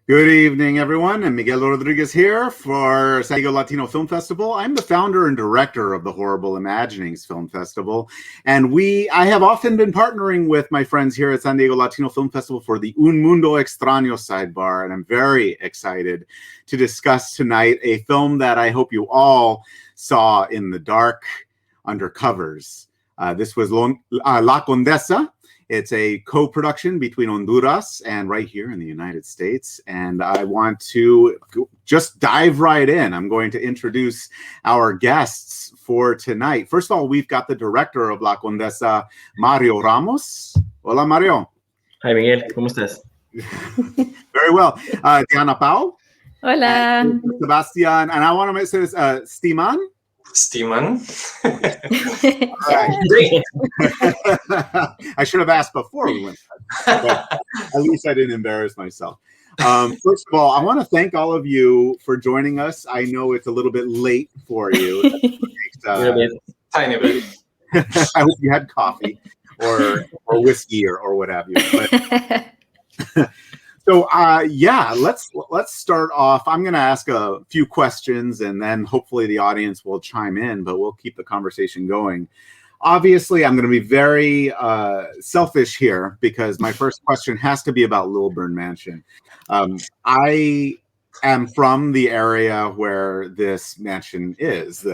Good evening, everyone. I'm Miguel Rodriguez here for San Diego Latino Film Festival. I'm the founder and director of the Horrible Imaginings Film Festival. And I have often been partnering with my friends here at San Diego Latino Film Festival for the Un Mundo Extraño sidebar. And I'm very excited to discuss tonight a film that I hope you all saw in the dark under covers. This was La Condesa. It's a co-production between Honduras and right here in the United States. And I want to just dive right in. I'm going to introduce our guests for tonight. First of all, we've got the director of La Condesa, Mario Ramos. Hola, Mario. Hi, Miguel. ¿Cómo estás? Very well. Diana Pau. Hola. Sebastian. And I want to say this, Stiman. Steeman. I should have asked before we went, but at least I didn't embarrass myself. First of all, I want to thank all of you for joining us. I know it's a little bit late for you. Tiny bit. I hope you had coffee or whiskey or what have you. But, so yeah, let's start off. I'm going to ask a few questions, and then hopefully the audience will chime in, but we'll keep the conversation going. Obviously, I'm going to be very selfish here because my first question has to be about Lilburn Mansion. I am from the area where this mansion is.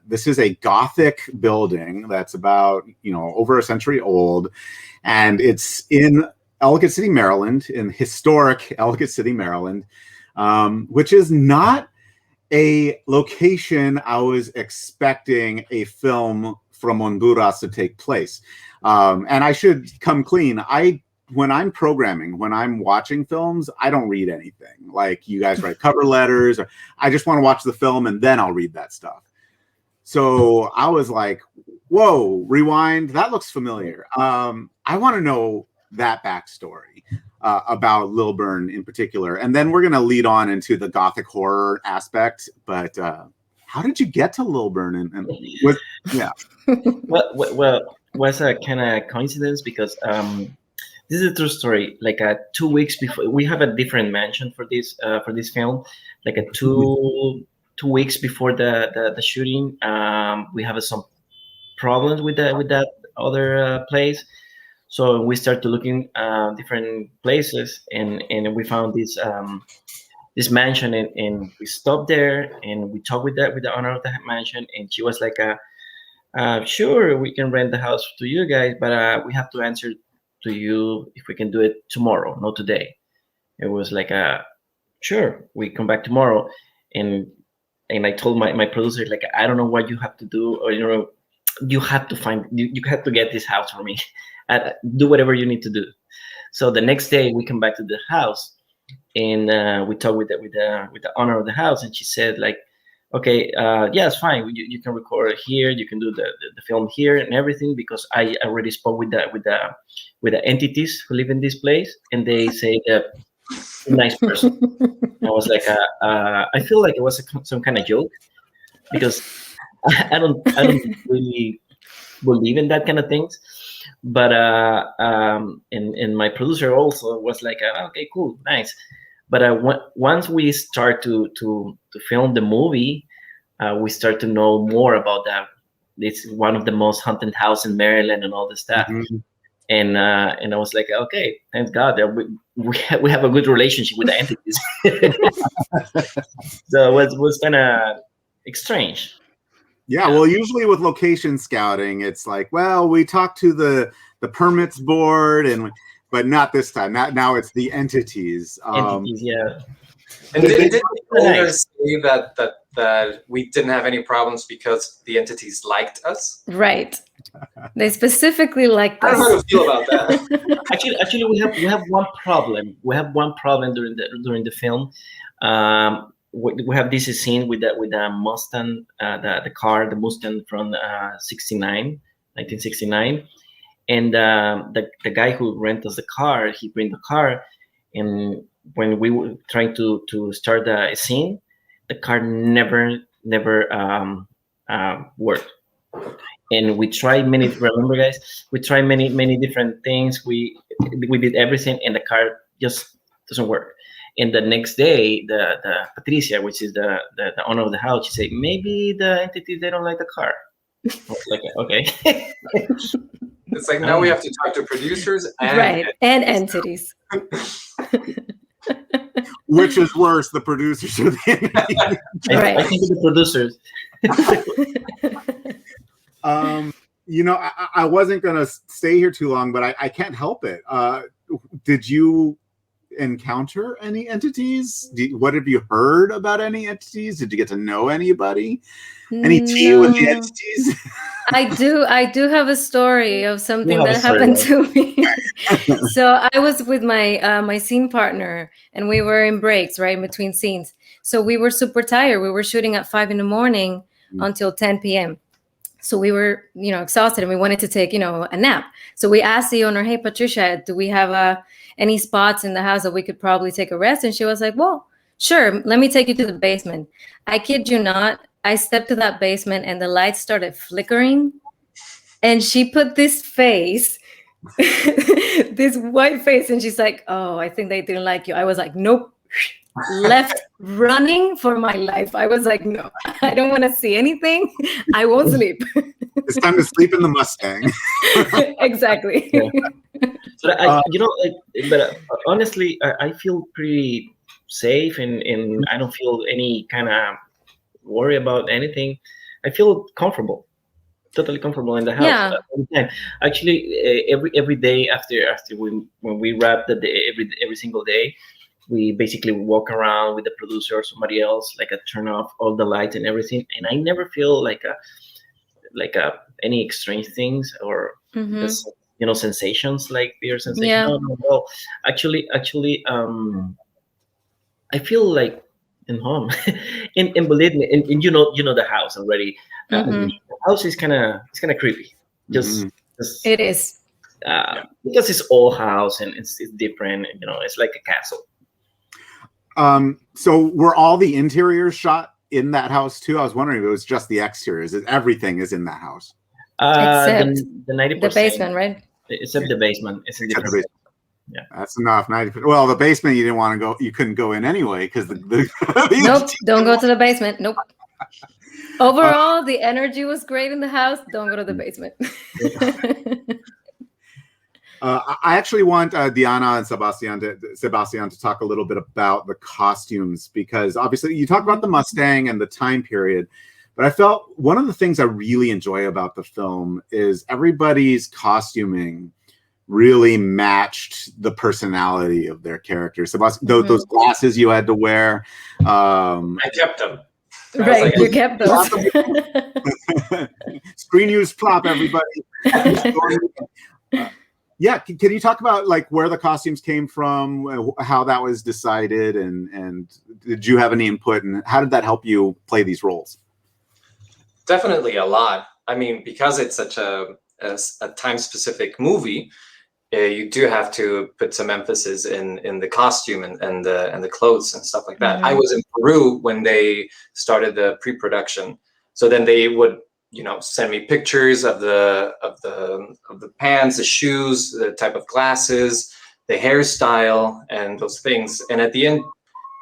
This is a Gothic building that's about over a century old, and it's in Ellicott City, Maryland, in historic Ellicott City, Maryland, which is not a location I was expecting a film from Honduras to take place. And I should come clean. When I'm programming, when I'm watching films, I don't read anything. Like you guys write cover letters, or I just want to watch the film and then I'll read that stuff. So I was like, whoa, rewind. That looks familiar. I want to know that backstory about Lilburn in particular. And then we're going to lead on into the Gothic horror aspect. But how did you get to Lilburn? Yeah. Well, was a kind of coincidence because this is a true story. Like 2 weeks before, we have a different mansion for this film. Like 2 weeks before the shooting, we have some problems with that other place. So we started looking different places, and we found this mansion, and we stopped there, and we talked with the owner of the mansion, and she was like, "Sure, we can rent the house to you guys, but we have to answer to you if we can do it tomorrow, not today." It was like, "Sure, we come back tomorrow," and I told my producer, like, "I don't know what you have to do, or you have to get this house for me." Do whatever you need to do. So the next day we come back to the house, and we talked with the owner of the house, and she said, like, okay, yeah, it's fine. You can record here, you can do the film here and everything, because I already spoke with the entities who live in this place, and they say that nice person. I was like, I feel like it was some kind of joke, because I don't really believe in that kind of things. But and my producer also was like, okay, cool, nice. But once we start to film the movie, we start to know more about that. It's one of the most haunted house in Maryland and all this stuff. Mm-hmm. And I was like, okay, thank God that we have a good relationship with the entities. So it was kind of strange. Yeah, well, usually with location scouting, it's like, well, we talked to the permits board, but not this time. Now it's the entities. Yeah. And did you say that we didn't have any problems because the entities liked us? Right. They specifically liked us. I don't know how to feel about that. Actually, we have one problem. We have one problem during the film. We have this scene with the Mustang, the Mustang from 1969, and the guy who rent us the car, he bring the car, and when we were trying to start the scene, the car never worked. And we tried many. Remember, guys, we tried many different things. We did everything, and the car just doesn't work. And the next day, the Patricia, which is the owner of the house, she said, maybe the entities, they don't like the car. I was like, okay. It's like now we have to talk to producers and entities. Which is worse, the producers or the entities? Right. I think the producers. I wasn't going to stay here too long, but I can't help it. Did you encounter any entities? What have you heard about any entities? Did you get to know anybody? Any tea with the entities? I do have a story of something that happened to me. So I was with my scene partner, and we were in breaks, right, in between scenes. So we were super tired. We were shooting at 5 a.m. until 10 p.m. So we were, exhausted, and we wanted to take, a nap. So we asked the owner, hey, Patricia, do we have any spots in the house that we could probably take a rest? And she was like, well, sure, let me take you to the basement. I kid you not. I stepped to that basement and the lights started flickering. And she put this face, this white face. And she's like, oh, I think they didn't like you. I was like, nope. Left running for my life. I was like, no, I don't want to see anything. I won't sleep. It's time to sleep in the Mustang. Exactly. Yeah. So but honestly, I feel pretty safe, and I don't feel any kind of worry about anything. I feel comfortable, totally comfortable in the house. Yeah. All the time. Actually, every day after when we wrap the day, every single day, we basically walk around with the producer or somebody else, like turn off all the lights and everything, and I never feel like any strange things or sensations like fear sensation. Yeah. No. Actually, I feel like in home, and believe me, and you know the house already. The house is kind of creepy. Just it is because it's old house and it's different. It's like a castle. So were all the interiors shot in that house too? I was wondering if it was just the exteriors. Everything is in that house. Except the 90%. The basement, right? Except the basement. It's a different basement. Yeah, that's enough. 90%. Well, the basement you didn't want to go. You couldn't go in anyway because Nope, don't go to the basement. Nope. Overall, the energy was great in the house. Don't go to the basement. I actually want Diana and Sebastian to talk a little bit about the costumes, because obviously you talk about the Mustang and the time period, but I felt one of the things I really enjoy about the film is everybody's costuming really matched the personality of their characters. Sebastian, those glasses you had to wear. I kept them. Right, you kept those. Screen use prop, everybody. Yeah, can you talk about like where the costumes came from, how that was decided, and did you have any input, and how did that help you play these roles? Definitely a lot. I mean, because it's such a time-specific movie, you do have to put some emphasis in the costume and the clothes and stuff like that. I was in Peru when they started the pre-production, so then they would send me pictures of the pants, the shoes, the type of glasses, the hairstyle, and those things. And at the end,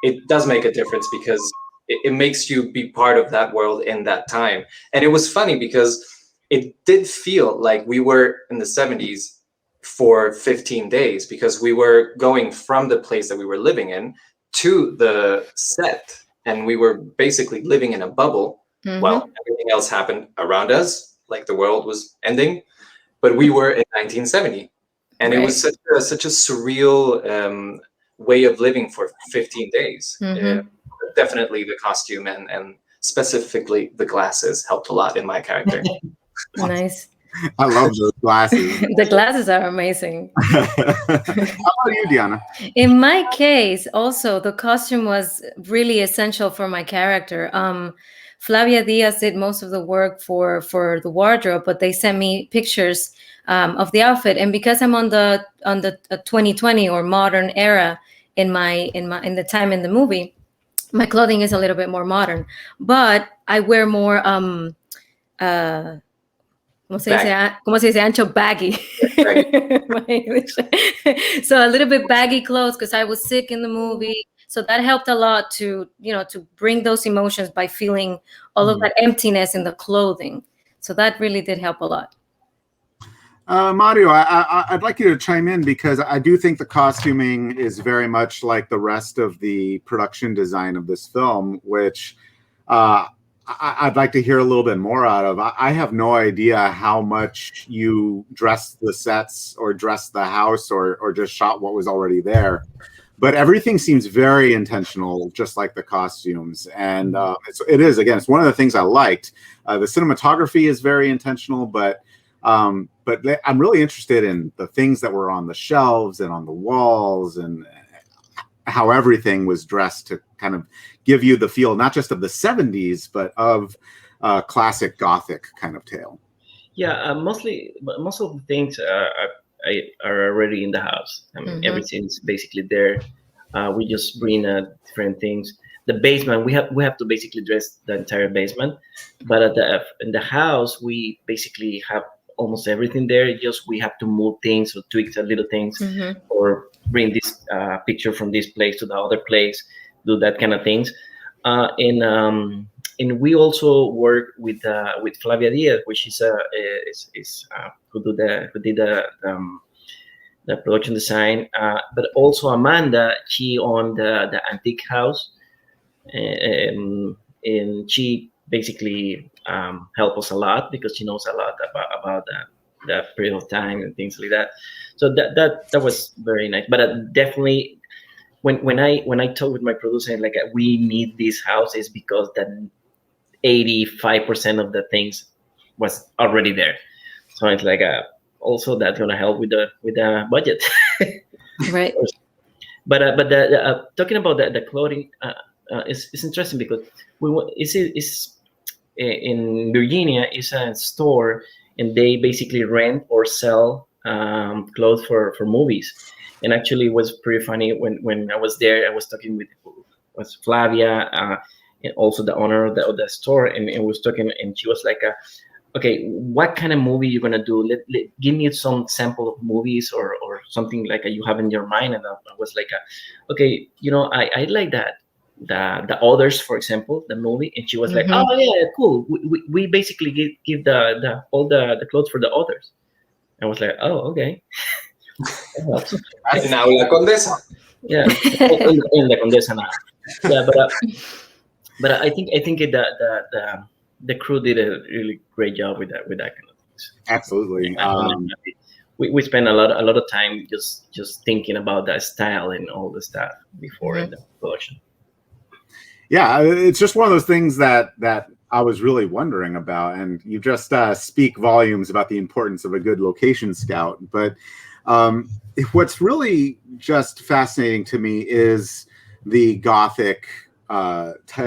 it does make a difference because it makes you be part of that world in that time. And it was funny because it did feel like we were in the 70s for 15 days because we were going from the place that we were living in to the set, and we were basically living in a bubble. Well, everything else happened around us, like the world was ending, but we were in 1970, and it was such a surreal way of living for 15 days. Definitely the costume and specifically the glasses helped a lot in my character. Nice. I love those glasses. The glasses are amazing. How about you, Diana? In my case, also, the costume was really essential for my character. Flavia Diaz did most of the work for the wardrobe, but they sent me pictures of the outfit. And because I'm on the 2020 or modern era in the time in the movie, my clothing is a little bit more modern. But I wear more ¿cómo se dice ancho? Baggy. So a little bit baggy clothes because I was sick in the movie. So that helped a lot to, to bring those emotions by feeling all of that emptiness in the clothing. So that really did help a lot. Mario, I'd like you to chime in, because I do think the costuming is very much like the rest of the production design of this film, which I'd like to hear a little bit more out of. I have no idea how much you dressed the sets or dressed the house or just shot what was already there. But everything seems very intentional, just like the costumes. And it's one of the things I liked. The cinematography is very intentional, but I'm really interested in the things that were on the shelves and on the walls, and how everything was dressed to kind of give you the feel, not just of the 70s, but of classic Gothic kind of tale. Yeah, most of the things are already in the house. I mean, everything's basically there. We just bring different things. The basement, we have to basically dress the entire basement, but in the house we basically have almost everything there. Just we have to move things or tweak the little things, or bring this picture from this place to the other place, do that kind of things. And we also work with Flavia Diaz, which is who did the production design, but also Amanda. She owned the antique house, and she basically helped us a lot, because she knows a lot about that period of time and things like that. So that was very nice. But definitely, when I talk with my producer, like, we need this house, is because that 85% of the things was already there. So it's like also that's gonna help with the budget. Right. But talking about the clothing, it's interesting, because it's in Virginia, is a store, and they basically rent or sell clothes for movies. And actually, it was pretty funny when I was there. I was talking with Flavia, and also the owner of the store, and we was talking, and she was like, okay, what kind of movie you're gonna do? Give me some sample of movies or something like you have in your mind. And I was like, okay, I like that. The Others, for example, the movie. And she was like, oh yeah, cool. We basically give the all the clothes for the Others. I was like, oh, okay. And now La Condesa. Yeah, in the Condesa now. Yeah, but I think the crew did a really great job with that kind of things. Absolutely. We spent a lot of time just thinking about that style and all the stuff before the production. Yeah, it's just one of those things that I was really wondering about, and you just speak volumes about the importance of a good location scout. But what's really just fascinating to me is the Gothic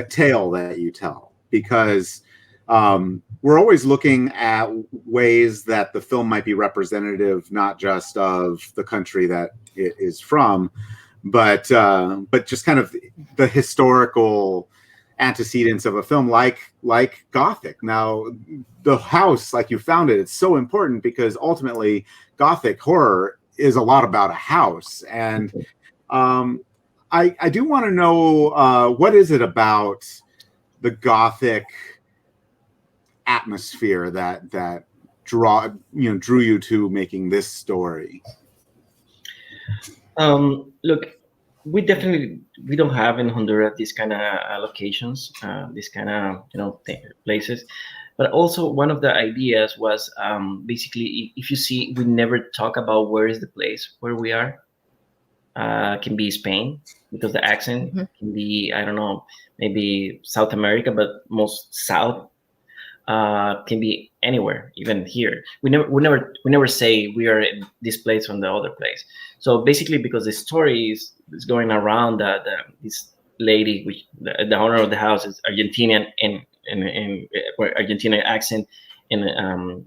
tale that you tell, because we're always looking at ways that the film might be representative, not just of the country that it is from, but just kind of the historical antecedents of a film like Gothic. Now, the house, like you found it, it's so important, because ultimately Gothic horror is a lot about a house. And I do want to know, what is it about the Gothic atmosphere that drew you to making this story? Look, we don't have in Honduras these kind of locations, these kind of places. But also, one of the ideas was basically, if you see, we never talk about where is the place where we are. Can be Spain, because the accent can be, I don't know, maybe South America, but most South. Can be anywhere, even here. We never say we are in this place or the other place. So basically, because the story is going around this lady, which the owner of the house is Argentinian, and Argentinian accent, and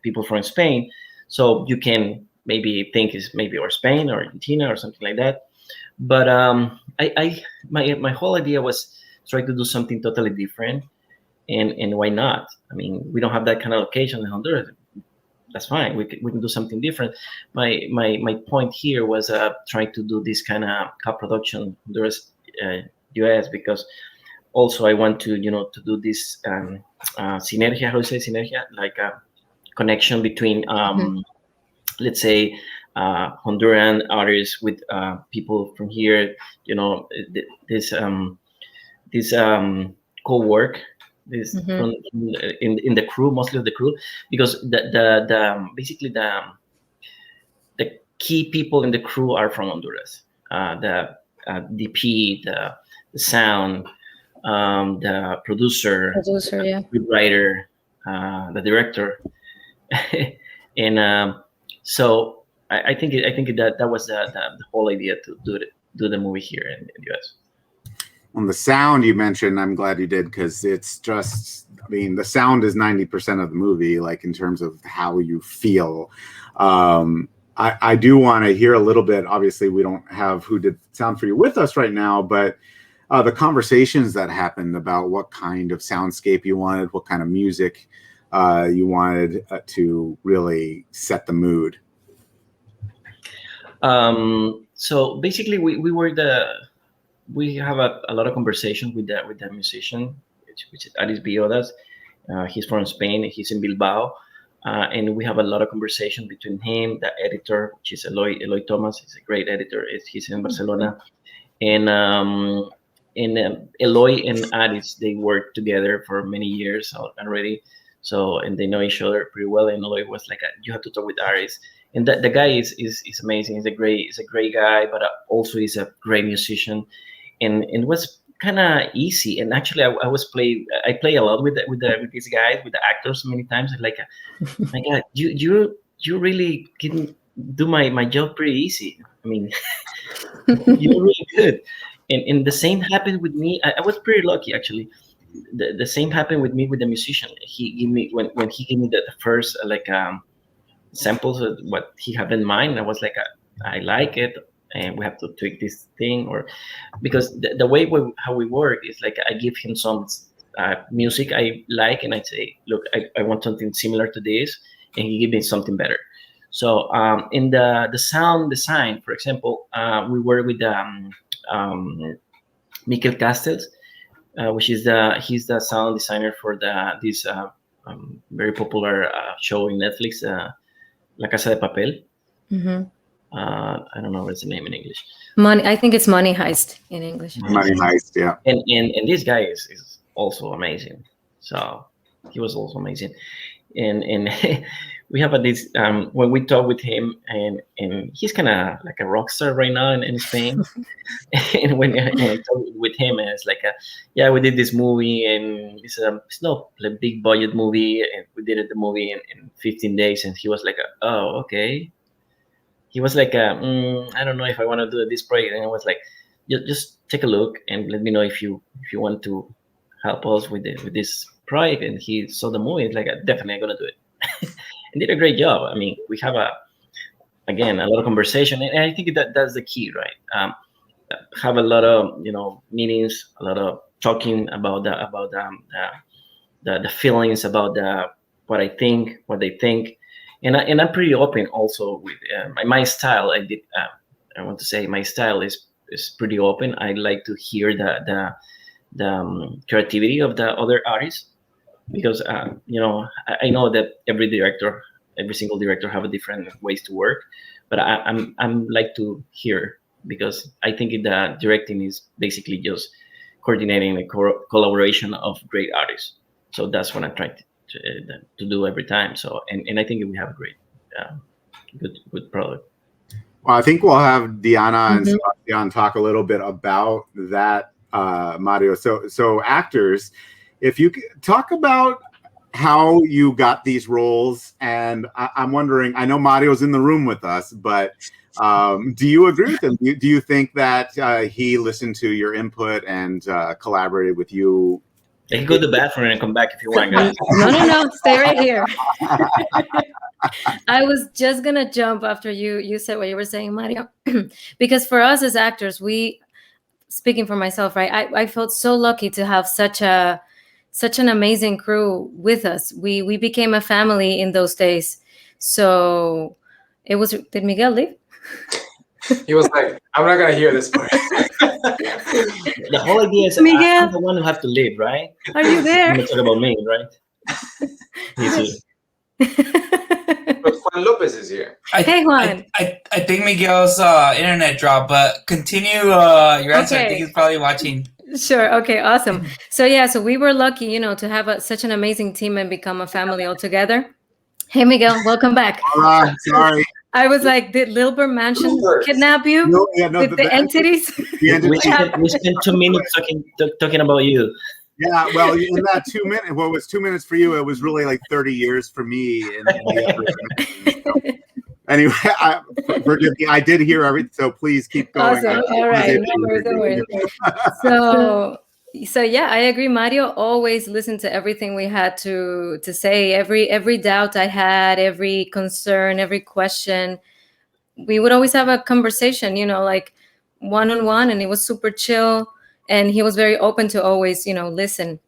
people from Spain. So you can maybe think is maybe or Spain or Argentina or something like that. But my whole idea was try to do something totally different. And why not? I mean, we don't have that kind of location in Honduras. That's fine. We can do something different. My point here was trying to do this kind of co-production. Honduras US, because also I want to to do this synergia. How do you say synergia? Like a connection between let's say Honduran artists with people from here. This co-work, this in the crew, mostly of the crew, because the basically the key people in the crew are from Honduras. The DP, the sound, the producer, yeah, the writer, the director, and so I think that was the whole idea to do the movie here in the US. On the sound you mentioned, I'm glad you did, because it's just, I mean, the sound is 90% of the movie, like in terms of how you feel. I do want to hear a little bit. Obviously, we don't have who did sound for you with us right now, but the conversations that happened about what kind of soundscape you wanted, what kind of music you wanted to really set the mood. So basically, we have a lot of conversation with that musician, which is Aris Biodas. He's from Spain. He's in Bilbao. And we have a lot of conversation between him, the editor, which is Eloy Thomas. He's a great editor. He's in Barcelona. And Eloy and Aris, they worked together for many years already. So, and they know each other pretty well. And Eloy was like, you have to talk with Aris. And the guy is amazing. He's a great guy, but also he's a great musician. And it was kind of easy. And actually, I play a lot with these guys, with the actors many times. Like, my God, you really can do my job pretty easy. I mean, you're really good. And the same happened with me. I was pretty lucky, actually. The same happened with me with the musician. He gave me when he gave me the first samples of what he had in mind. I was like, I like it, and we have to tweak this thing, or because the way how we work is like I give him some music I like, and I say, look, I want something similar to this, and he give me something better. So in the sound design, for example, we work with Mikel Castells, which is he's the sound designer for this very popular show in Netflix, La Casa de Papel. I don't know what's the name in English. I think it's Money Heist in English. Money Heist, yeah. And this guy is also amazing. So he was also amazing. And we have this when we talk with him, and he's kind of like a rock star right now in Spain. And when I talk with him, and it's like, yeah, we did this movie, and it's not a big budget movie, and we did the movie in 15 days, and he was like, oh, okay. He was like, I don't know if I want to do this project, and I was like, just take a look and let me know if you want to help us with this project. And he saw the movie. It's like, definitely gonna do it, and did a great job. I mean, we have a lot of conversation, and I think that's the key, right? Have a lot of meetings, a lot of talking about the feelings, about what I think, what they think. And I'm pretty open also with my style. I want to say my style is pretty open. I like to hear the creativity of the other artists, because I know that every single director have a different ways to work, but I'm like to hear, because I think the directing is basically just coordinating the collaboration of great artists. So that's what I try to do every time. So and I think we have a great good product. Well, I think we'll have Diana and Sebastian talk a little bit about that, Mario. So actors, if you could talk about how you got these roles, and I'm wondering, I know Mario's in the room with us, but do you agree with him? Do you think that he listened to your input and collaborated with you? You can go to the bathroom and come back if you want, guys. No, stay right here. I was just gonna jump after you said what you were saying, Mario, because for us as actors, speaking for myself, right, I felt so lucky to have such an amazing crew with us. We became a family in those days. So it was. Did Miguel leave? He was like, I'm not gonna hear this part. The whole idea is Miguel, I'm the one who have to leave, right? are you there? You're talking about me, right? He's here. But Juan Lopez is here. Hey, Juan. I think Miguel's internet dropped, but continue your answer. I Okay. think he's probably watching. Sure. Okay. Awesome. So yeah, so we were lucky, you know, to have such an amazing team and become a family all together. Hey, Miguel, welcome back. Sorry. I was like, did Lilbert Mansion kidnap you? No, yeah, no. Did the entities? We spent 2 minutes talking about you. Yeah, well, in that 2 minutes, well, it was 2 minutes for you. It was really like 30 years for me. In the so. Anyway, forgive me. I did hear everything, so please keep going. Awesome. All right. No worries. So yeah, I agree. Mario always listened to everything we had to say. Every doubt I had, every concern, every question. We would always have a conversation, you know, like one-on-one, and it was super chill. And he was very open to always, you know, listen.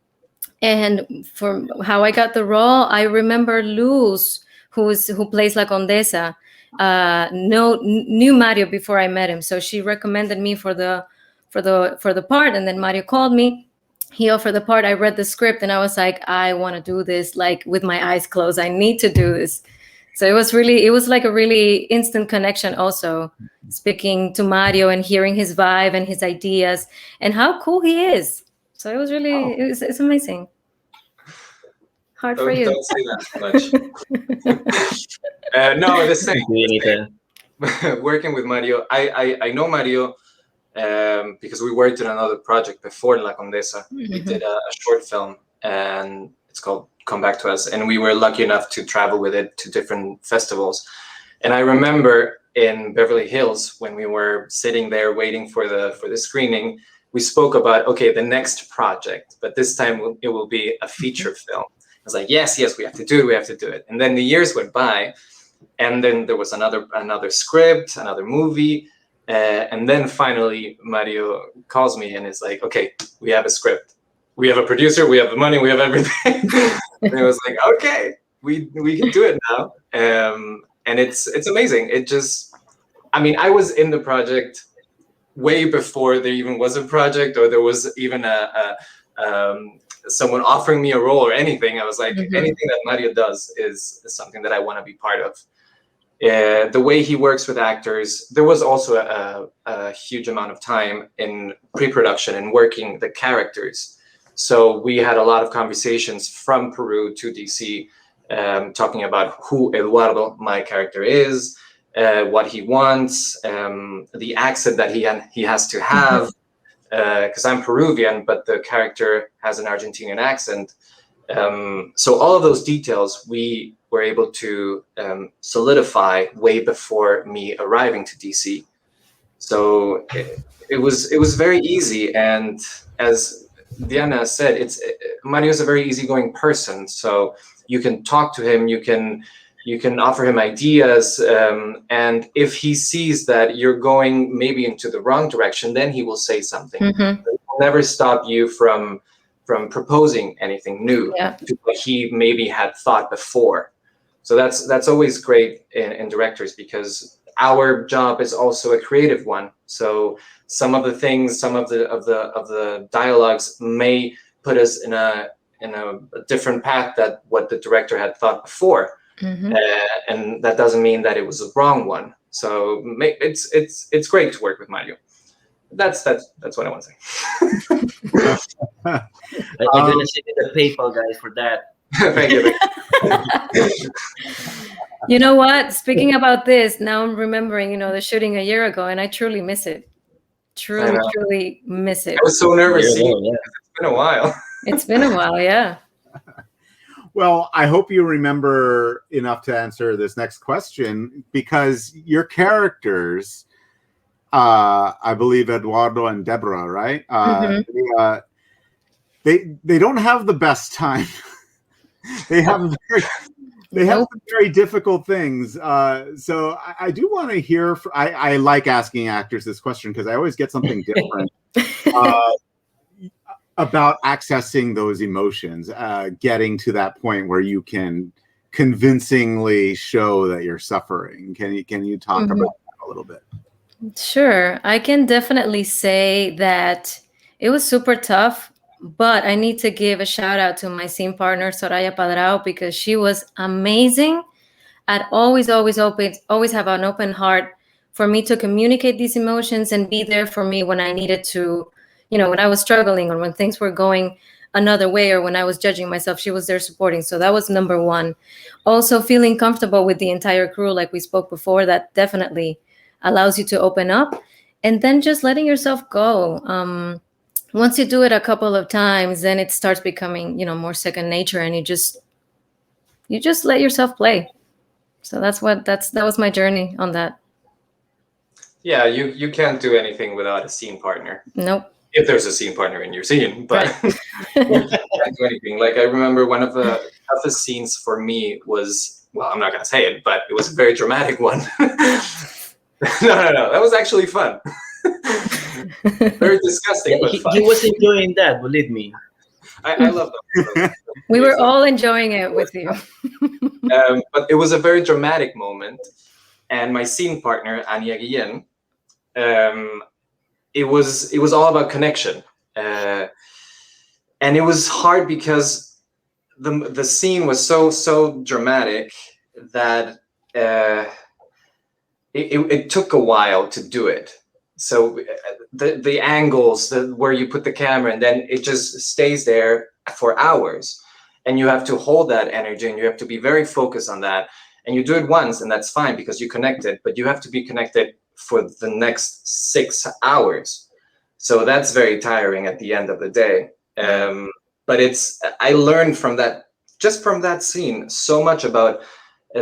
And for how I got the role, I remember Luz, who plays La Condesa, knew Mario before I met him. So she recommended me for the part, and then Mario called me. He offered the part. I read the script, and I was like, I want to do this, like with my eyes closed. I need to do this. So it was like a really instant connection. Also, speaking to Mario and hearing his vibe and his ideas and how cool he is. So it was really it's amazing. Hard for you. Don't say that so much. No, the same. Working with Mario, I know Mario because we worked on another project before La Condesa. Mm-hmm. We did a short film, and it's called Come Back to Us, and we were lucky enough to travel with it to different festivals. And I remember in Beverly Hills, when we were sitting there waiting for the screening, we spoke about, okay, the next project, but this time it will be a feature film. I was like, yes, we have to do it. And then the years went by, and then there was another script, another movie, and then finally Mario calls me and is like, okay, we have a script, we have a producer, we have the money, we have everything. And I was like, okay, we can do it now. And it's amazing. It just, I mean, I was in the project way before there even was a project, or there was even someone offering me a role or anything. I was like, anything that Mario does is something that I want to be part of. The way he works with actors, there was also a huge amount of time in pre-production and working the characters. So we had a lot of conversations from Peru to DC, talking about who Eduardo, my character, is, what he wants, the accent that he has to have, because I'm Peruvian, but the character has an Argentinian accent. So all of those details we were able to solidify way before me arriving to DC. So it was very easy, and as Diana said, Mario's a very easygoing person. So you can talk to him, you can offer him ideas, and if he sees that you're going maybe into the wrong direction, then he will say something. He will never stop you from proposing anything new to what he maybe had thought before. So that's always great in directors, because our job is also a creative one. So some of the things, some of the dialogues may put us in a different path that what the director had thought before, and that doesn't mean that it was a wrong one. So it's great to work with Mario. That's what I want to say. I'm gonna send you the PayPal guys for that. Thank you. You know what? Speaking about this, now I'm remembering, the shooting a year ago, and I truly miss it. Truly miss it. I was so nervous. It's been a while. It's been a while, yeah. Well, I hope you remember enough to answer this next question, because your characters, I believe Eduardo and Deborah, right? They don't have the best time. They have some very difficult things. So I do want to hear. I like asking actors this question because I always get something different about accessing those emotions, getting to that point where you can convincingly show that you're suffering. Can you talk about that a little bit? Sure. I can definitely say that it was super tough, but I need to give a shout out to my scene partner, Soraya Padrao, because she was amazing at always have an open heart for me to communicate these emotions and be there for me when I needed to, when I was struggling or when things were going another way or when I was judging myself. She was there supporting. So that was number one. Also, feeling comfortable with the entire crew, like we spoke before, that definitely allows you to open up. And then just letting yourself go. Once you do it a couple of times, then it starts becoming, more second nature, and you just let yourself play. So that was my journey on that. Yeah, you can't do anything without a scene partner. Nope. If there's a scene partner in your scene, but Right. you can't do anything. Like, I remember one of the toughest scenes for me was, well, I'm not gonna say it, but it was a very dramatic one. No, that was actually fun. Very disgusting, but fun. He was enjoying that, believe me. I love that. We were all enjoying it with you. But it was a very dramatic moment, and my scene partner Anya Guillen, it was all about connection, and it was hard because the scene was so dramatic that it took a while to do it. So the angles, where you put the camera, and then it just stays there for hours, and you have to hold that energy, and you have to be very focused on that. And you do it once, and that's fine because you connected, but you have to be connected for the next 6 hours. So that's very tiring at the end of the day. But I learned from that, just from that scene, so much about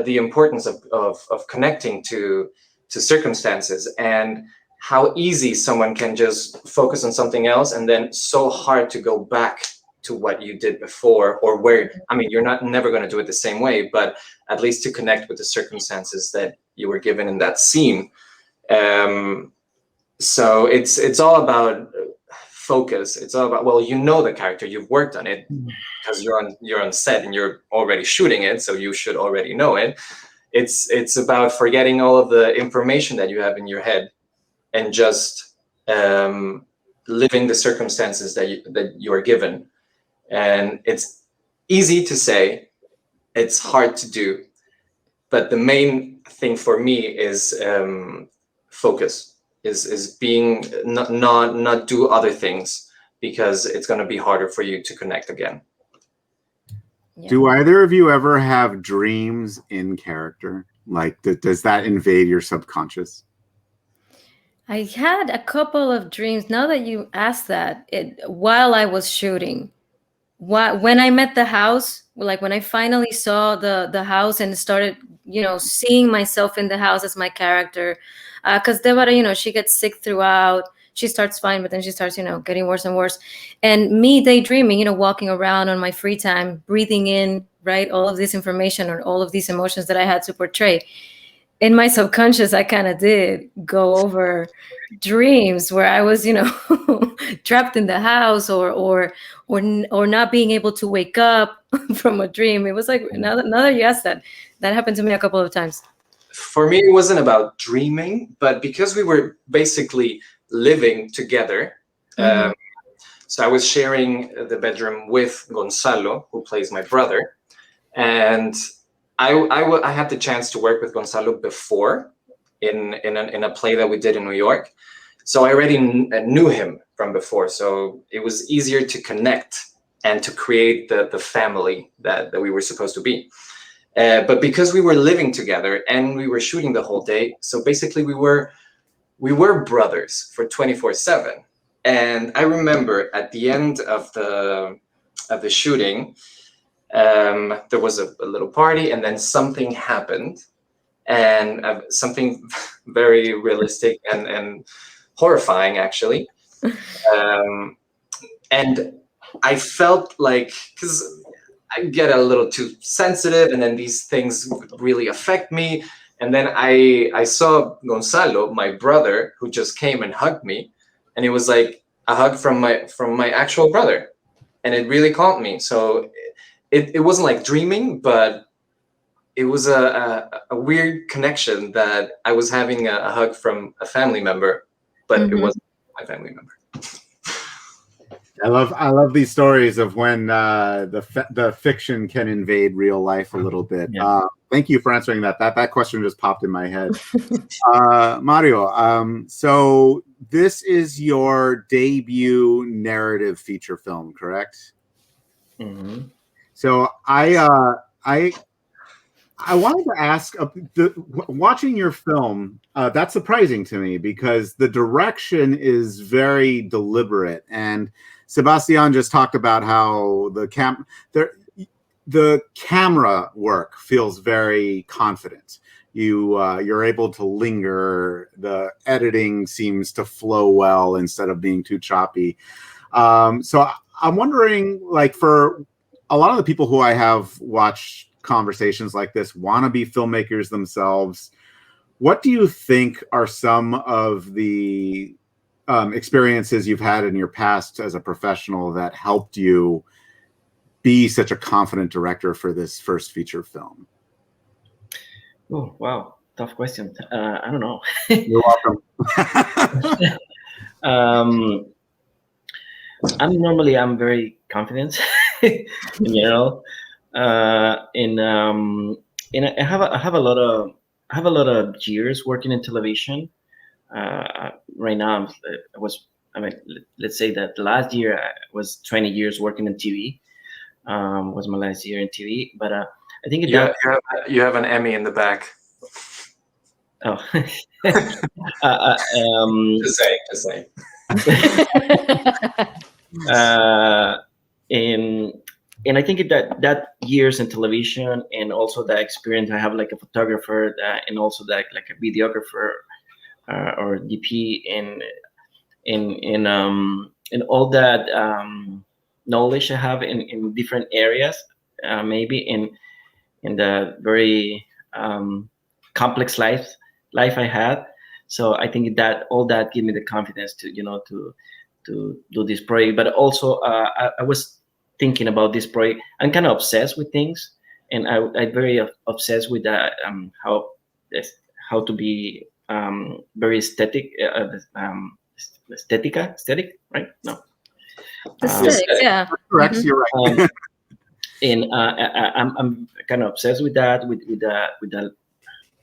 the importance of connecting to circumstances, and how easy someone can just focus on something else, and then so hard to go back to what you did before, or where, I mean, you're never going to do it the same way, but at least to connect with the circumstances that you were given in that scene. So it's all about focus. It's all about, well, the character, you've worked on it because you're on set and you're already shooting it, so you should already know it. It's about forgetting all of the information that you have in your head, and just living the circumstances that you are given. And it's easy to say, it's hard to do, but the main thing for me is focus, is being not do other things, because it's going to be harder for you to connect again. Yeah. Do either of you ever have dreams in character? Like, does that invade your subconscious? I had a couple of dreams. Now that you asked that, while I was shooting, when I met the house, like when I finally saw the house and started, seeing myself in the house as my character, because Devara, she gets sick throughout. She starts fine, but then she starts, getting worse and worse. And me daydreaming, walking around on my free time, breathing in, right, all of this information or all of these emotions that I had to portray. In my subconscious, I kind of did go over dreams where I was, trapped in the house, or not being able to wake up from a dream. It was like, now that you asked that happened to me a couple of times. For me, it wasn't about dreaming, but because we were basically living together. Mm-hmm. So I was sharing the bedroom with Gonzalo, who plays my brother, and I had the chance to work with Gonzalo before in a play that we did in New York. So I already knew him from before. So it was easier to connect and to create the family that we were supposed to be. But because we were living together and we were shooting the whole day, so basically we were brothers for 24/7. And I remember at the end of the shooting, there was a little party, and then something happened, and something very realistic and horrifying, actually. And I felt like, because I get a little too sensitive, and then these things really affect me. And then I saw Gonzalo, my brother, who just came and hugged me, and it was like a hug from my actual brother, and it really calmed me. So it wasn't like dreaming, but it was a weird connection that I was having a hug from a family member, but it wasn't my family member. I love these stories of when the fiction can invade real life a little bit. Yeah. Thank you for answering that. That question just popped in my head. Mario, so this is your debut narrative feature film, correct? Mm-hmm. So I wanted to ask, watching your film, that's surprising to me because the direction is very deliberate, and Sebastian just talked about how the camera work feels very confident. You're able to linger. The editing seems to flow well instead of being too choppy. So I'm wondering, like, for a lot of the people who I have watched conversations like this want to be filmmakers themselves. What do you think are some of the experiences you've had in your past as a professional that helped you be such a confident director for this first feature film? Oh, wow. Tough question. I don't know. You're welcome. I'm very confident in general. And I have a lot of years working in television. Right now, let's say that last year I was 20 years working in TV. Was my last year in TV, but I think you have an Emmy in the back. Oh, Just saying. And I think that years in television and also the experience I have like a photographer and also like a videographer or DP and all that knowledge I have in different areas, maybe in the very complex life I had. So I think that all that gave me the confidence to do this project. But also I was thinking about this project. I'm kind of obsessed with things, and I'm very obsessed with how to be very aesthetic, aesthetic, right? No. Aesthetics, yeah. Correct, you're right. And I'm kind of obsessed with that, with the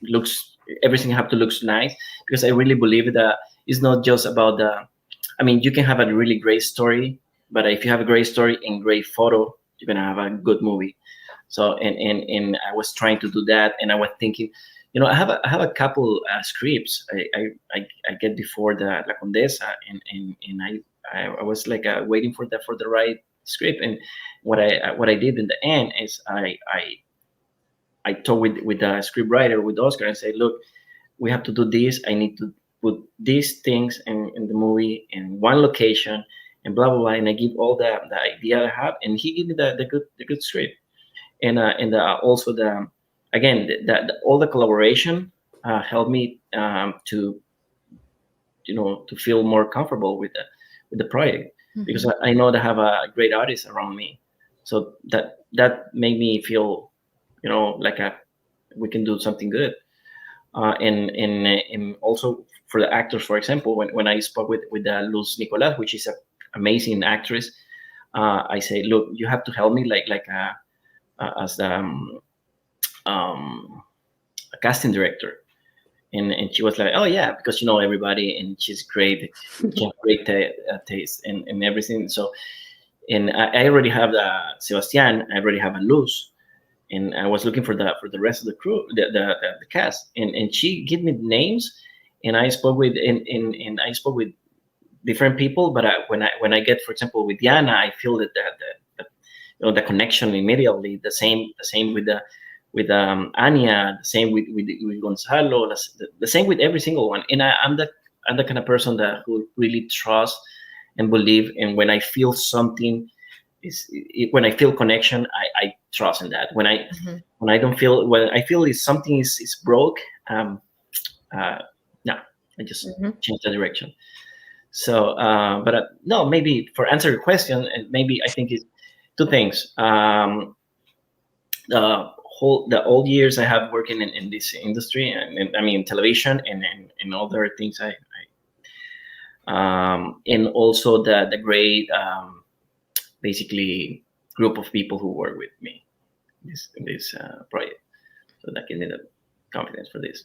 looks. Everything have to look nice, because I really believe that it's not just about you can have a really great story, but if you have a great story and great photo, you're gonna have a good movie. So and I was trying to do that, and I was thinking, I have a couple scripts I get before the La Condesa, and I was like waiting for the right script. And what I did in the end is I talked with the script writer, with Oscar, and said, look, we have to do this. I need to put these things in the movie in one location, and blah blah blah. And I give all the idea I have, and he gave me the good script, and also all the collaboration helped me to feel more comfortable with the project, because I know that I have a great artist around me, so that made me feel like we can do something good. And also for the actors, for example, when I spoke with Luz Nicolas, which is an amazing actress, I say, look, you have to help me as a casting director. And she was like, oh yeah, because you know everybody, and she's great. She has great taste and everything. So, and I already have Sebastian. I already have a Luz, and I was looking for the rest of the crew, the cast. And she gave me names, and I spoke with and I spoke with different people. But when I get, for example, with Diana, I feel that the connection immediately. The same with Anya, the same with Gonzalo, the same with every single one. And I'm the kind of person who really trusts and believe. And when I feel something, when I feel connection, I trust in that. When I don't feel, when I feel something is broke, no, I just change the direction. So, but no, maybe for answer your question, maybe I think it's two things. the old years I have working in this industry, and I mean television and other things. And also the great basically group of people who work with me in this project, so that can need a confidence for this.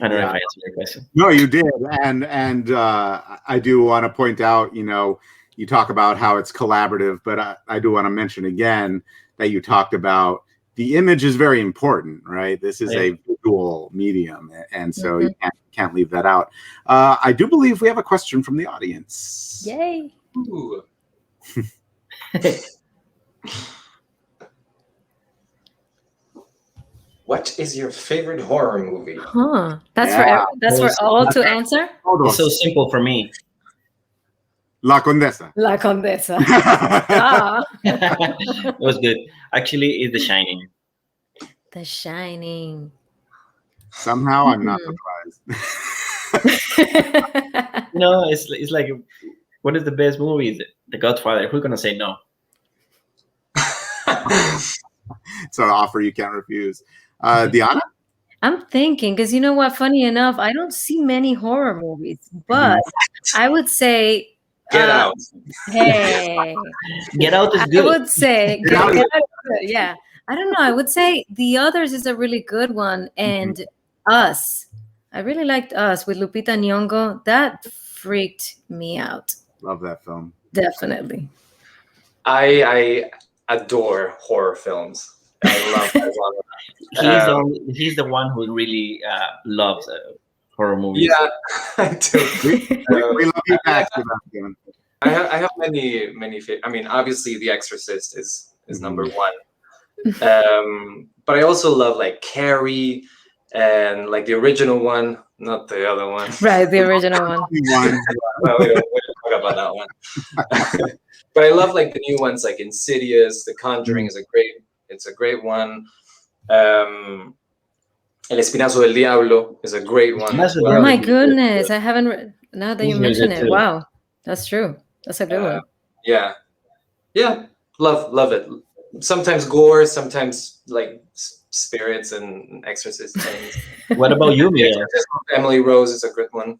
I don't know if I answered your question. No, you did, and I do want to point out, you talk about how it's collaborative, but I do want to mention again that you talked about the image is very important, right? This is a visual medium, and so you can't leave that out. I do believe we have a question from the audience. Yay! Ooh. What is your favorite horror movie? Huh? That's for all to answer. It's so simple for me. La Condesa. La Condesa. It was good. Actually, it's The Shining. The Shining. Somehow I'm not surprised. No, it's like, what is the best movie? Is it The Godfather? Who's gonna say no? It's an offer you can't refuse. Diana? I'm thinking, because you know what? Funny enough, I don't see many horror movies, but I would say Get Out. Hey, Get Out is good. I would say Get Out is good. Yeah. I don't know. I would say The Others is a really good one, and Us. I really liked Us with Lupita Nyong'o. That freaked me out. Love that film. Definitely. I adore horror films. I love that. He's the one who really loves horror movies. Yeah, I do. We love you back, Sebastian. I have many favorite. I mean, obviously, The Exorcist is number one. But I also love like Carrie and like the original one, not the other one. Right, the original one. Well, we don't talk about that one. But I love like the new ones, like Insidious. The Conjuring is a great one. El Espinazo del Diablo is a great one. Oh my goodness, I haven't read. Now that you mention it, wow, that's true. That's a good one. Yeah, love it. Sometimes gore, sometimes like spirits and exorcist things. What about you, Miguel? Emily Rose is a good one.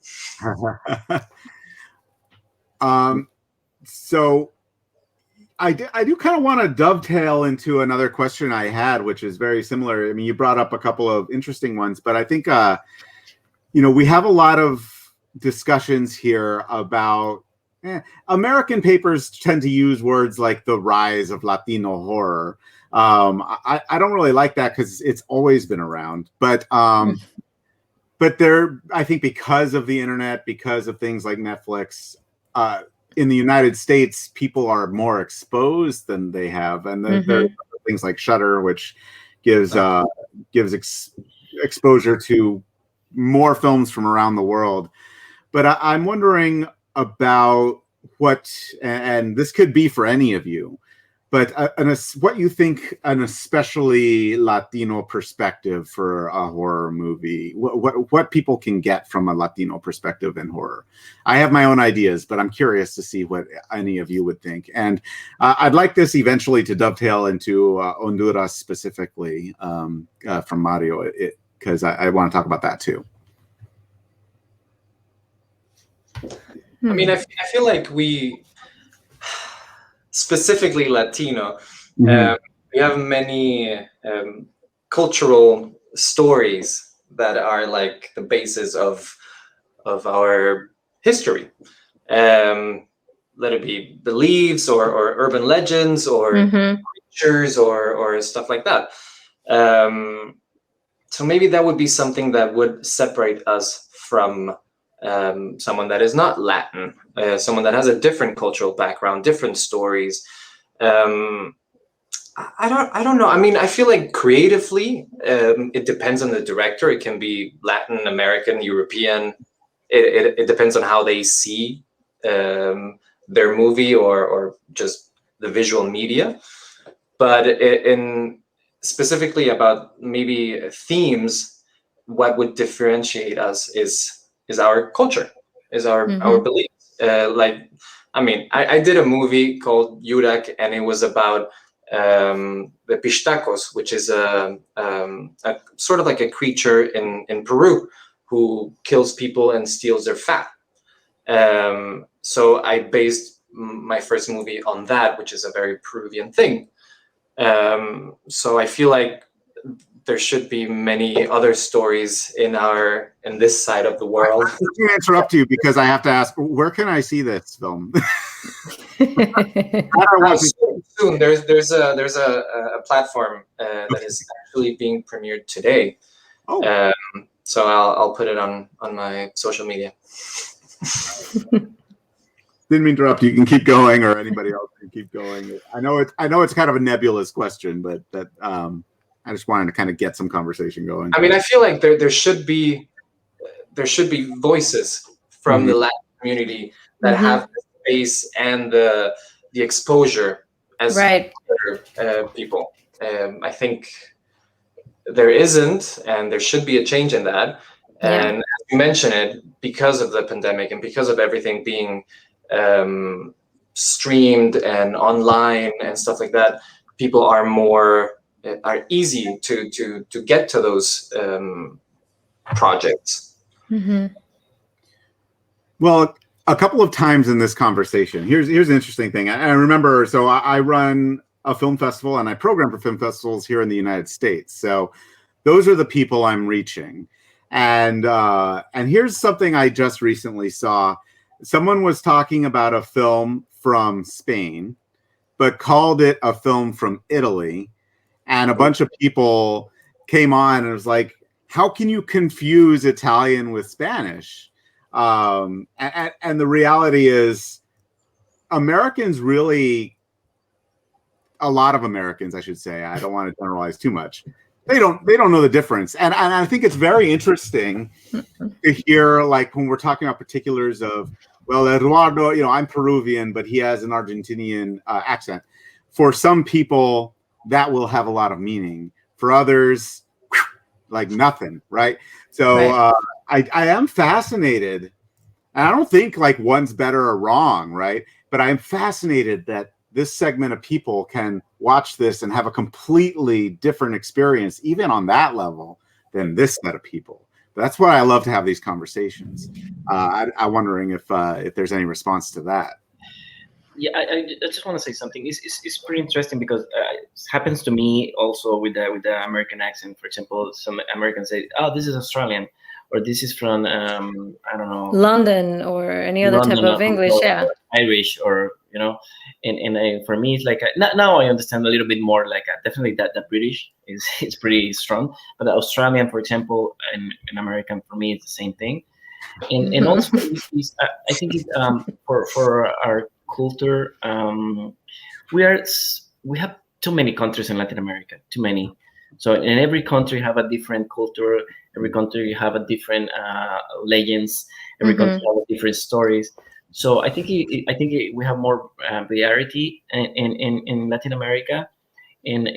So I do kind of want to dovetail into another question I had, which is very similar. I mean, you brought up a couple of interesting ones, but I think, we have a lot of discussions here about American papers tend to use words like the rise of Latino horror. I don't really like that because it's always been around, but there, I think because of the internet, because of things like Netflix, in the United States, people are more exposed than they have, and there are things like Shudder, which gives exposure to more films from around the world. But I'm wondering about what, and this could be for any of you, but what you think an especially Latino perspective for a horror movie, what people can get from a Latino perspective in horror. I have my own ideas, but I'm curious to see what any of you would think. And I'd like this eventually to dovetail into Honduras specifically from Mario, because I want to talk about that too. I mean, I feel like we, specifically Latino, we have many cultural stories that are like the basis of our history. Let it be beliefs or urban legends or creatures or stuff like that. So maybe that would be something that would separate us from someone that is not Latin, someone that has a different cultural background, different stories. I don't know. I mean, I feel like creatively, it depends on the director. It can be Latin American, European. It depends on how they see their movie or just the visual media. But in specifically about maybe themes, what would differentiate us is our culture, is our beliefs. Like, I mean, I did a movie called Yurak, and it was about the pistacos, which is a sort of like a creature in Peru who kills people and steals their fat. So I based my first movie on that, which is a very Peruvian thing. So I feel like there should be many other stories in this side of the world. I'm going to interrupt you because I have to ask, where can I see this film? Soon. There's a platform that is actually being premiered today. Oh. So I'll put it on my social media. Didn't mean to interrupt. You can keep going, or anybody else can keep going. I know it's kind of a nebulous question, but that I just wanted to kind of get some conversation going. I mean, I feel like there should be voices from the Latin community that have the space and the exposure as other people. I think there isn't, and there should be a change in that. And as you mentioned it, because of the pandemic and because of everything being streamed and online and stuff like that, people are easy to get to those projects. Well, a couple of times in this conversation, here's an interesting thing. I remember, so I run a film festival and I program for film festivals here in the United States. So those are the people I'm reaching. And here's something I just recently saw. Someone was talking about a film from Spain, but called it a film from Italy. And a bunch of people came on and was like, how can you confuse Italian with Spanish? And the reality is Americans really, a lot of Americans, I should say, I don't want to generalize too much. They don't know the difference. And I think it's very interesting to hear, like, when we're talking about particulars of, well, Eduardo, I'm Peruvian, but he has an Argentinian accent. For some people, that will have a lot of meaning. For others, like nothing, right? So I am fascinated, and I don't think like one's better or wrong, right? But I am fascinated that this segment of people can watch this and have a completely different experience, even on that level, than this set of people. That's why I love to have these conversations. I'm wondering if there's any response to that. Yeah, I just want to say something. It's pretty interesting because it happens to me also with the American accent. For example, some Americans say, "Oh, this is Australian," or "This is from I don't know, London," or any other type of English, or Irish, or and for me it's like now I understand a little bit more. Like definitely that the British is pretty strong, but the Australian, for example, and American for me is the same thing. And also I think it's, for our culture, we have too many countries in Latin America, too many. So in every country have a different culture, every country have a different legends, every country have different stories. So I think we have more variety in Latin America, and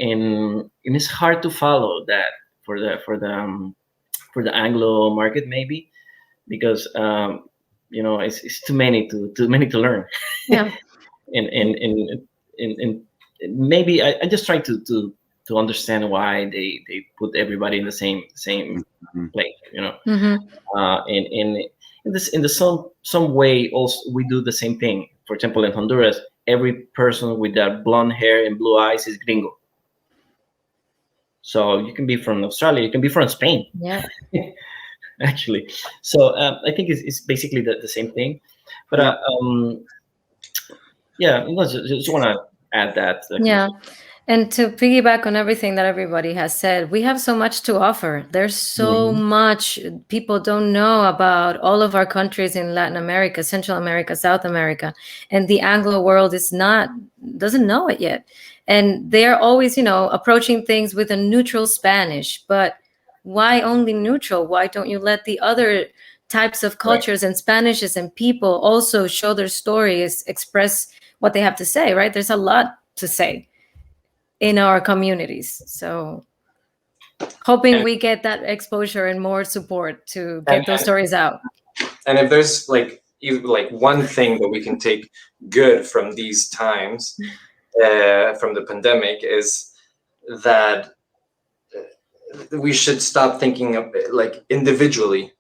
it's hard to follow that for the Anglo market, maybe, because it's too many to learn. Yeah. and maybe I'm just trying to understand why they put everybody in the same place, and in some way also we do the same thing. For example, in Honduras, every person with that blonde hair and blue eyes is gringo. So you can be from Australia, you can be from Spain. Yeah. Actually, so I think it's basically the same thing, but just want to add that. And to piggyback on everything that everybody has said, we have so much to offer. There's so much people don't know about all of our countries in Latin America, Central America, South America, and the Anglo world doesn't know it yet. And they're always, approaching things with a neutral Spanish. But why only neutral? Why don't you let the other types of cultures and Spanishes and people also show their stories, express what they have to say, right? There's a lot to say in our communities. So hoping we get that exposure and more support to get those stories out. And if there's like one thing that we can take good from these times, from the pandemic is that we should stop thinking of it like individually.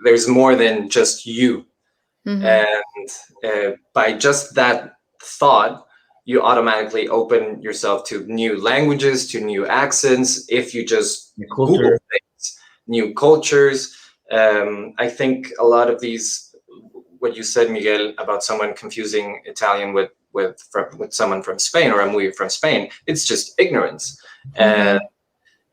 There's more than just you. And by just that thought, you automatically open yourself to new languages, to new accents. If you just Google things, new cultures. I think a lot of these, what you said, Miguel, about someone confusing Italian with someone from Spain or a movie from Spain, it's just ignorance. And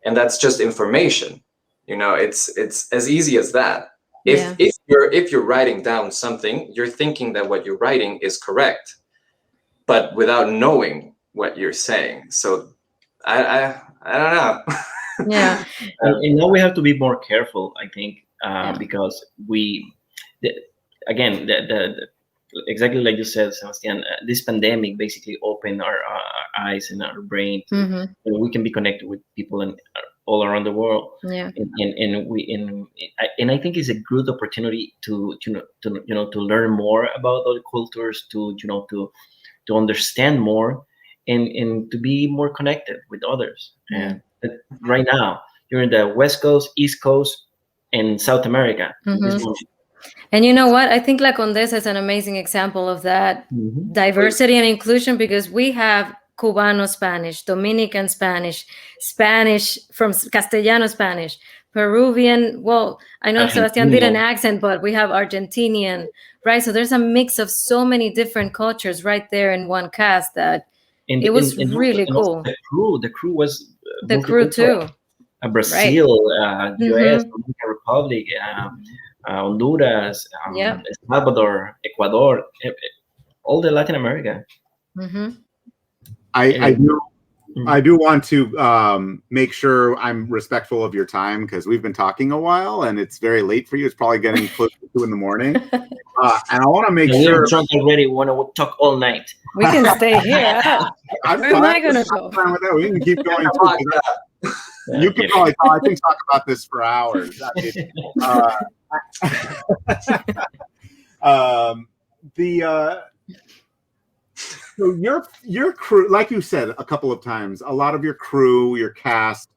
that's just information. It's as easy as that. If you're writing down something, you're thinking that what you're writing is correct, but without knowing what you're saying. So I don't know. Yeah. And now we have to be more careful, I think, because again, exactly like you said, Sebastian, this pandemic basically opened our eyes and our brain. And we can be connected with people all around the world. Yeah. And I think it's a good opportunity to learn more about other cultures, to understand more, and to be more connected with others. And right now, you're in the West Coast, East Coast, and South America. And you know what? I think La Condesa is an amazing example of that diversity and inclusion, because we have Cubano Spanish, Dominican Spanish, Spanish from Castellano Spanish, Peruvian. Well, I know Sebastian did an accent, but we have Argentinian, right? So there's a mix of so many different cultures right there in one cast that it was really cool. The crew was the crew too. Brazil, US, Dominican Republic, Honduras, El Salvador, Ecuador, all the Latin America. I do want to make sure I'm respectful of your time, because we've been talking a while and it's very late for you. It's probably getting close to 2 a.m. And I want to make sure. We're drunk already. We want to talk all night. We can stay here. Where am I going to go? We can keep going. You can probably talk about this for hours. So your crew, like you said a couple of times, a lot of your crew, your cast,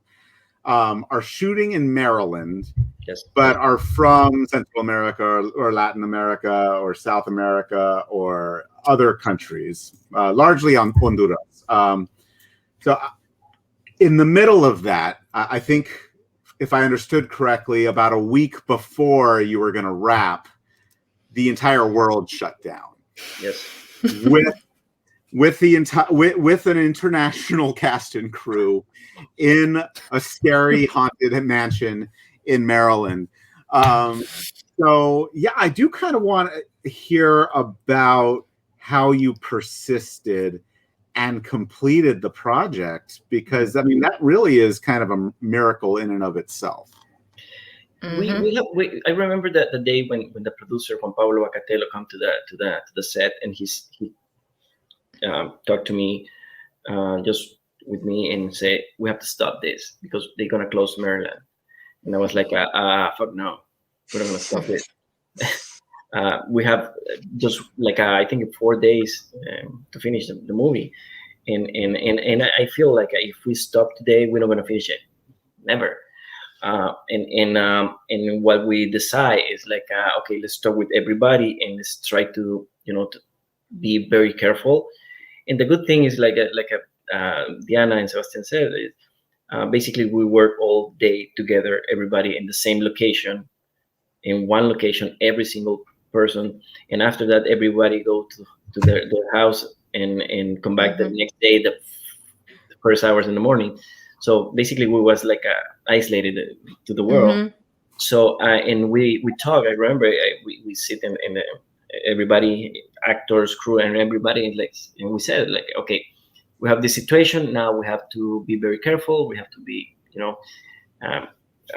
are shooting in Maryland, but are from Central America or Latin America or South America or other countries, largely on Honduras. So in the middle of that, I think, if I understood correctly, about a week before you were going to wrap, the entire world shut down. Yes. With an international cast and crew in a scary haunted mansion in Maryland. So yeah, I do kind of want to hear about how you persisted and completed the project, because I mean that really is kind of a miracle in and of itself. I remember that the day when the producer Juan Pablo Bacatello come to the set, and he talked to me, just with me, and say, we have to stop this because they're gonna close Maryland. And I was like, fuck no, we're not gonna stop it. We have just I think 4 days to finish the movie, and I feel like if we stop today, we're not gonna finish it, never. And what we decide is okay, let's talk with everybody and let's try to to be very careful. And the good thing is Diana and Sebastian said, basically we work all day together, everybody in the same location, in one location, every single person, and after that everybody go to their house and come back the next day, the first hours in the morning. So basically we was isolated to the world. So and we talk. I remember we sit in the, everybody, actors, crew, and everybody, and we said okay, we have this situation now. We have to be very careful. We have to be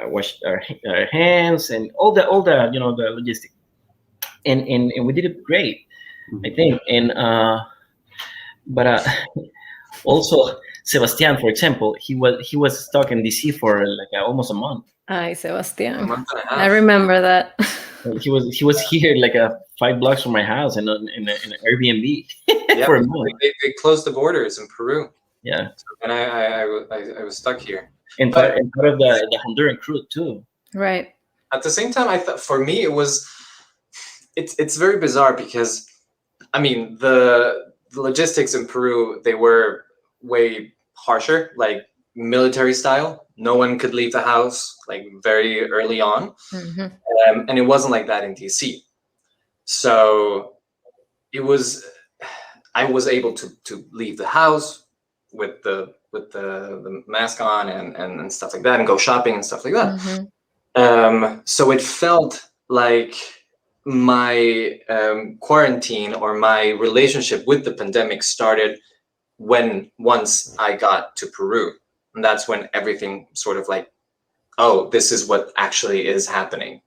wash our hands and all the the logistics. And we did it great, I think. And but also Sebastian, for example, he was stuck in DC for almost a month. Ay, Sebastian, I remember that. He was here like 5 blocks from my house and in an Airbnb Yeah, for a month. they closed the borders in Peru. Yeah, And I was stuck here. and part of the Honduran crew too. Right. At the same time, I thought for me it's very bizarre because I mean the logistics in Peru, they were way harsher, like military style. No one could leave the house like very early on, and it wasn't like that in DC. So I was able to leave the house with the mask on and stuff like that, and go shopping and stuff like that. So it felt like my quarantine or my relationship with the pandemic started once I got to Peru, and that's when everything sort of like, oh, this is what actually is happening.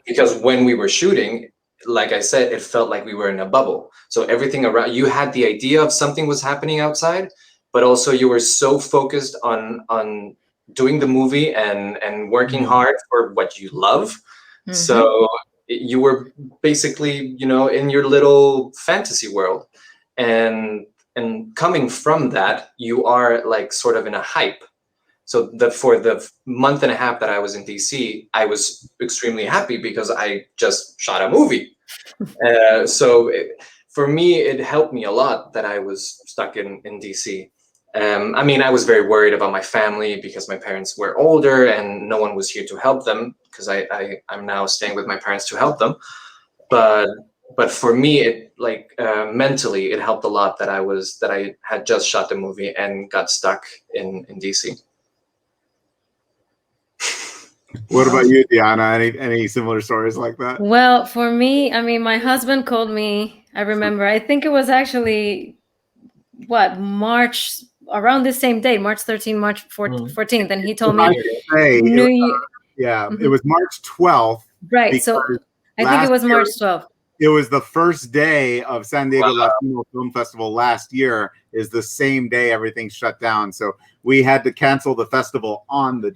Because when we were shooting, like I said, it felt like we were in a bubble. So everything around you had the idea of something was happening outside, but also you were so focused on doing the movie and working hard for what you love. So you were basically, in your little fantasy world, and coming from that, you are like sort of in a hype. So for the month and a half that I was in DC, I was extremely happy because I just shot a movie. For me, it helped me a lot that I was stuck in DC. I mean, I was very worried about my family because my parents were older and no one was here to help them, because I'm now staying with my parents to help them. But for me, it like mentally, it helped a lot that I had just shot the movie and got stuck in DC. What about you, Diana? Any similar stories like that? Well, for me, I mean, my husband called me. I remember. I think it was actually March, around the same day, March 13th, March 14th, and he told me it was March 12th. Right. So I think it was March 12th. It was the first day of San Diego Latino Film Festival last year. Is the same day everything shut down. So we had to cancel the festival on the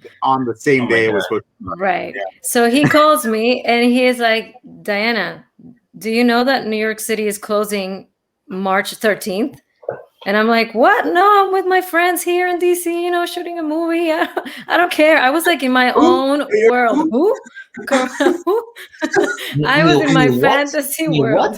same day it was supposed to be. Right. Yeah. So he calls me and he is like, Diana, do you know that New York City is closing March 13th? And I'm like, what? No, I'm with my friends here in DC, shooting a movie. I don't care. I was like in my own world. Who? I was in my fantasy world.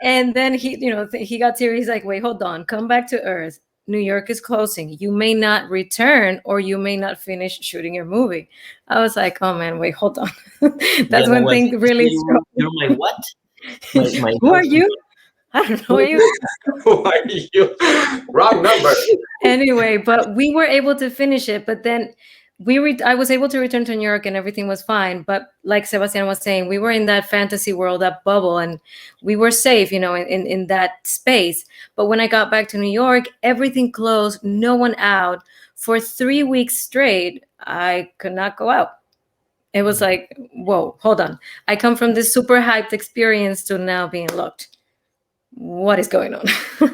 And then he got serious. He's like, wait, hold on. Come back to Earth. New York is closing. You may not return, or you may not finish shooting your movie. I was like, oh man, wait, hold on. That's when things really. You're my what? Who are you? I don't know you. Who are you? Wrong number. Anyway, but we were able to finish it. But then I was able to return to New York and everything was fine. But like Sebastian was saying, we were in that fantasy world, that bubble, and we were safe, in that space. But when I got back to New York, everything closed, no one out. For 3 weeks straight, I could not go out. It was like, whoa, hold on. I come from this super hyped experience to now being locked. What is going on?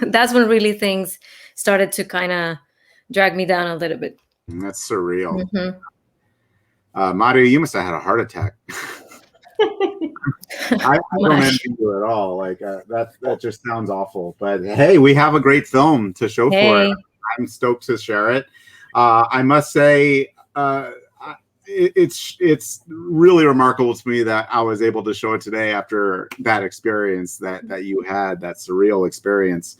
That's when really things started to kind of drag me down a little bit. That's surreal. Mario, you must have had a heart attack. I don't envy you at all. Like that just sounds awful. But hey, we have a great film to show for it. I'm stoked to share it. I must say, it's really remarkable to me that I was able to show it today after that experience that you had, that surreal experience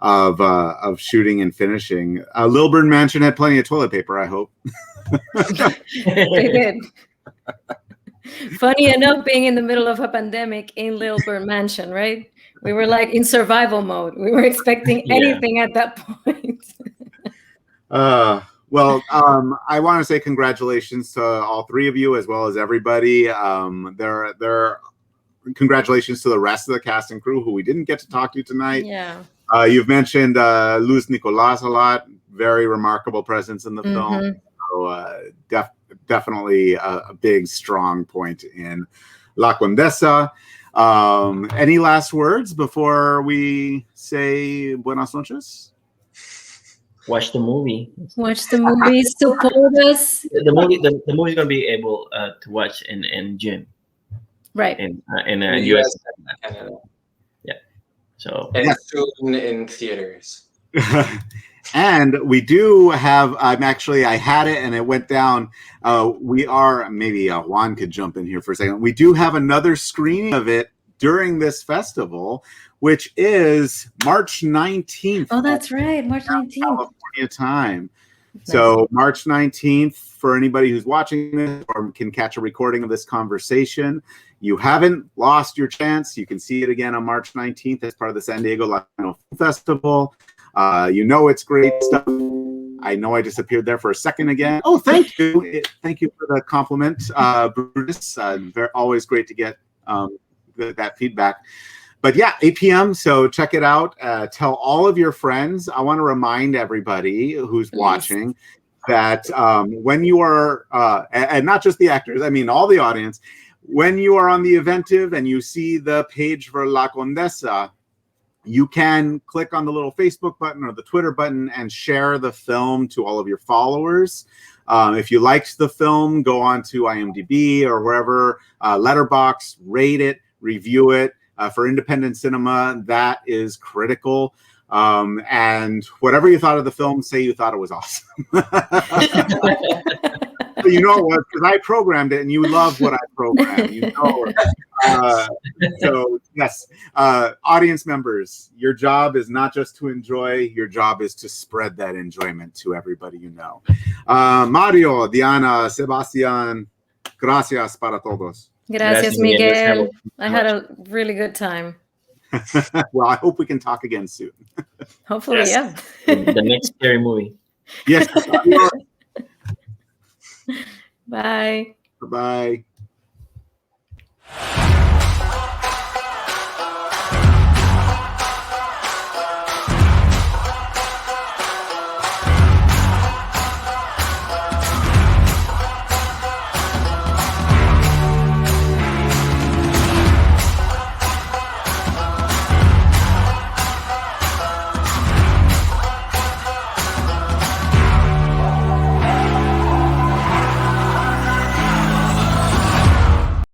of shooting and finishing. Lilburn Mansion had plenty of toilet paper, I hope. They did. Funny enough, being in the middle of a pandemic in Lilburn Mansion, right? We were like in survival mode. We were expecting anything at that point. Well, I want to say congratulations to all three of you, as well as everybody. Congratulations to the rest of the cast and crew who we didn't get to talk to tonight. Yeah. You've mentioned Luz Nicolas a lot. Very remarkable presence in the film. So definitely a big, strong point in La Condesa. Any last words before we say buenas noches? watch the movie. Watch the movie. Support us. The movie's gonna be able to watch in June. Right. In In the US. and Canada. Yeah. So. And soon in theaters. And we do have, I had it and it went down. We are, maybe Juan could jump in here for a second. We do have another screening of it during this festival, which is March 19th. Oh, that's right. March 19th. California time. So March 19th, for anybody who's watching this or can catch a recording of this conversation, you haven't lost your chance. You can see it again on March 19th as part of the San Diego Latino Film Festival. It's great stuff. I know I disappeared there for a second again. Oh, thank you. Thank you for the compliment, Brutus. Always great to get that feedback. But yeah, 8 p.m. So check it out. Tell all of your friends. I want to remind everybody who's watching that when you are, and not just the actors, I mean all the audience, when you are on the Eventive and you see the page for La Condesa, you can click on the little Facebook button or the Twitter button and share the film to all of your followers. If you liked the film, go on to IMDb or wherever, Letterboxd, rate it, review it. For independent cinema, that is critical. And whatever you thought of the film, say you thought it was awesome. You know it was because I programmed it and you love what I programmed. You know. So yes, audience members, your job is not just to enjoy, your job is to spread that enjoyment to everybody you know. Mario, Diana, Sebastian, gracias para todos. Gracias, Miguel. I had a really good time. Well, I hope we can talk again soon. Hopefully, Yes. yeah. The next scary movie. Yes. Bye. Bye-bye.